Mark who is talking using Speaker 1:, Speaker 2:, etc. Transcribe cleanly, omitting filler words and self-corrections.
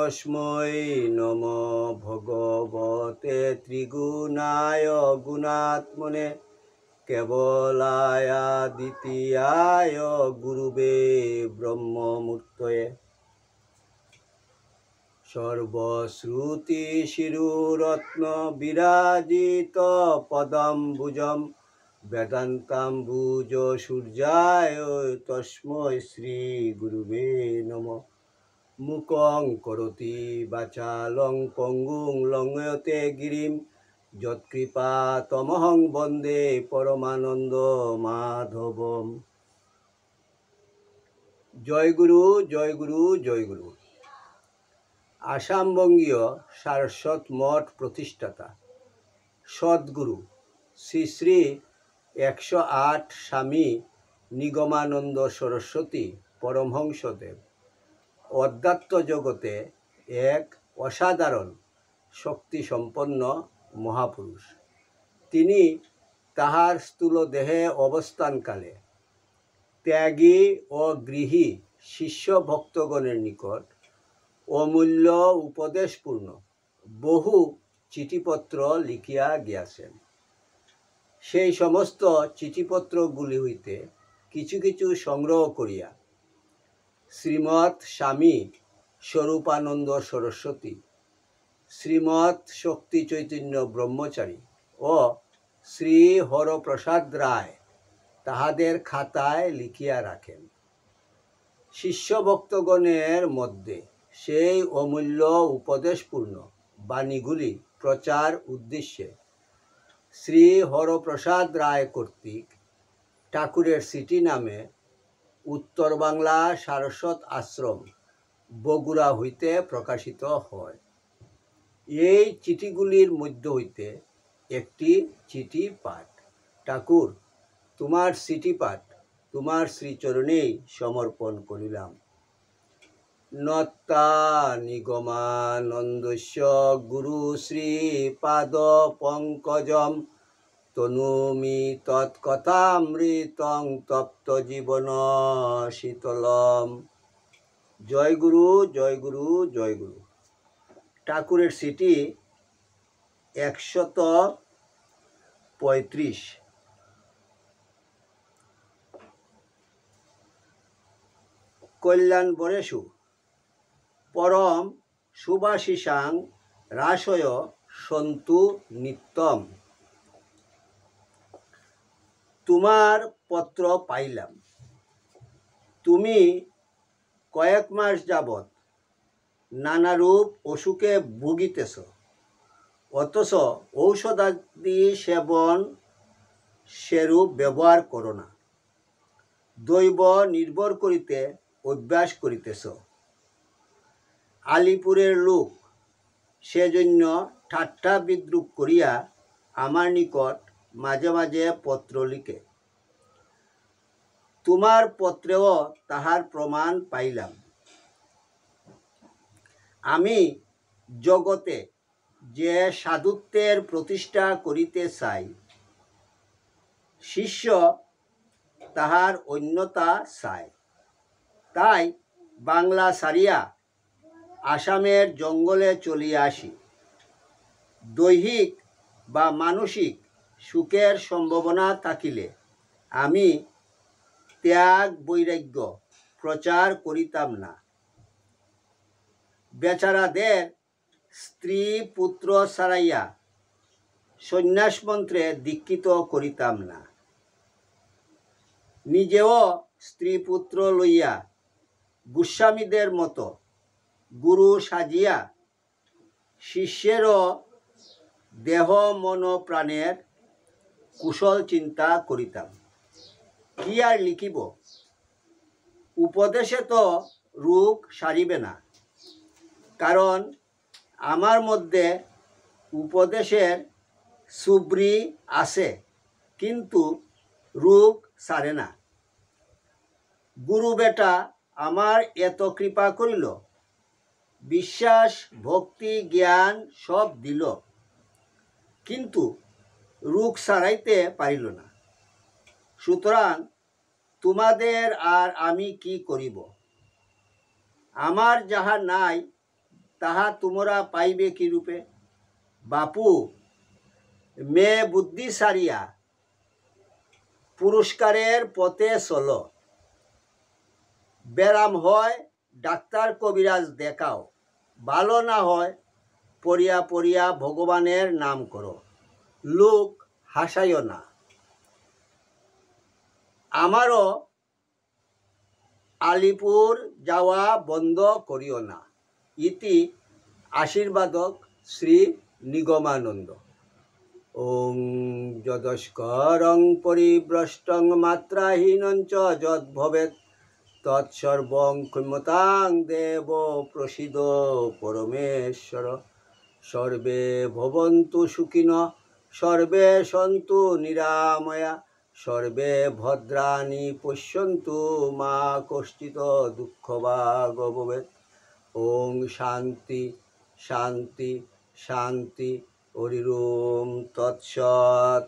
Speaker 1: তস্मै নমো ভগবতে ত্রিগুণায় গুণাত্মনে কেবলায় দ্বিতীয়ায় গুরুবে ব্রহ্মমূর্তয়ে। সর্বশ্রুতি শিরুরত্ন বিরাজিত পদাম্বুজম বেদান্তাম্বুজ সূর্যায় তস্मै শ্রী গুরুবে নমঃ। মুকং করোতি বাচালং পঙ্গুং লঙ্ঘয়তে গিরিম যৎকৃপা তমহং বন্দে পরমানন্দ মাধবম। জয় গুরু, জয় গুরু, জয় গুরু। আসামবঙ্গীয় সারস্বত মঠ প্রতিষ্ঠাতা সদ্গুরু শ্রী শ্রী 108 স্বামী নিগমানন্দ সরস্বতী পরমহংসদেব অধ্যাত্ম জগতে এক অসাধারণ শক্তিসম্পন্ন মহাপুরুষ। তিনি তাহার স্থূল দেহে অবস্থানকালে ত্যাগী ও গৃহী শিষ্য ভক্তগণের নিকট অমূল্য উপদেশপূর্ণ বহু চিঠিপত্র লিখিয়া গিয়াছেন। সেই সমস্ত চিঠিপত্রগুলি হইতে কিছু কিছু সংগ্রহ করিয়া শ্রীমৎ স্বামী স্বরূপানন্দ সরস্বতী, শ্রীমৎ শক্তি চৈতন্য ব্রহ্মচারী ও শ্রী হরপ্রসাদ রায় তাহাদের খাতায় লিখিয়া রাখেন। শিষ্য ভক্তগণের মধ্যে সেই অমূল্য উপদেশপূর্ণ বাণীগুলি প্রচার উদ্দেশ্যে শ্রী হরপ্রসাদ রায় কর্তৃক ঠাকুরের সিটি নামে উত্তর বাংলা সারস্বত আশ্রম বগুড়া হইতে প্রকাশিত হয়। এই চিঠিগুলির মধ্য হইতে একটি চিঠি পাঠ। ঠাকুর, তোমার চিঠি পাঠ তোমার শ্রীচরণেই সমর্পণ করিলাম। নত্তা নিগমানন্দস্য গুরু শ্রী পাদ পঙ্কজম তনুমি তৎকথামৃতং তপ্ত জীবন শীতলম। জয় গুরু, জয় গুরু, জয় গুরু। ঠাকুরের চিঠি 135। কল্যাণ বরেষু পরম শুভাশিসাং রাশয় সন্তু নিত্যম। তোমার পত্র পাইলাম। তুমি কয়েক মাস যাবৎ নানারূপ অসুখে ভুগিতেছ, অথচ ঔষধাদি সেবন সেরূপ ব্যবহার করো না। দৈব নির্ভর করিতে অভ্যাস করিতেছ। আলিপুরের লোক সেজন্য ঠাট্টা বিদ্রুপ করিয়া আমার নিকট মাঝে মাঝে পত্র লিখে। তোমার পত্রেও তাহার প্রমাণ পাইলাম। আমি জগতে যে সাধুত্বের প্রতিষ্ঠা করিতে চাই, শিষ্য তাহার অন্যতা চায়। তাই বাংলা ছাড়িয়া আসামের জঙ্গলে চলিয়া আসি। দৈহিক বা মানসিক সুখের সম্ভাবনা থাকিলে আমি ত্যাগ বৈরাগ্য প্রচার করিতাম না। বেচারাদের স্ত্রী পুত্র ছাড়াইয়া সন্ন্যাস মন্ত্রে দীক্ষিত করিতাম না। নিজেও স্ত্রী পুত্র লইয়া গোস্বামীদের মতো গুরু সাজিয়া শিষ্যেরও দেহ মন প্রাণের কুশল চিন্তা করিতাম। কি আর লিখিব? উপদেশে তো রোগ সারিবে না, কারণ আমার মধ্যে উপদেশের সুব্রি আছে, কিন্তু রোগ সারে না। গুরু বেটা আমার এত কৃপা করিল, বিশ্বাস ভক্তি জ্ঞান সব দিল, কিন্তু রোগ সারাইতে পারিল না। সুতরাং তোমাদের আর আমি কি করিব? আমার যাহা নাই তাহা তোমরা পাইবে কি রূপে? বাপু, মেয়ে বুদ্ধি সারিয়া পুরস্কারের পথে চলো। ব্যারাম হয় ডাক্তার কবিরাজ দেখাও, ভালো না হয় পড়িয়া পড়িয়া ভগবানের নাম করো। লোক হাসাইও না। আমারও আলিপুর যাওয়া বন্ধ করিও না। ইতি আশীর্বাদক শ্রী নিগমানন্দ। ওং যদস্করং পরিভ্রষ্টং মাত্রাহীনঞ্চ যদ্ভবেৎ তৎসর্বং ক্ষমতাং দেব প্রসীদ পরমেশ্বর। সর্বে ভবন্তু সুখিনঃ, সর্বে সন্তু নিরাময়া, সর্বে ভদ্রাণি পশ্যন্তু মা কশ্চিৎ দুঃখভাগ্ ভবেৎ। ওং শান্তি শান্তি শান্তি। হরি ওম তৎসৎ।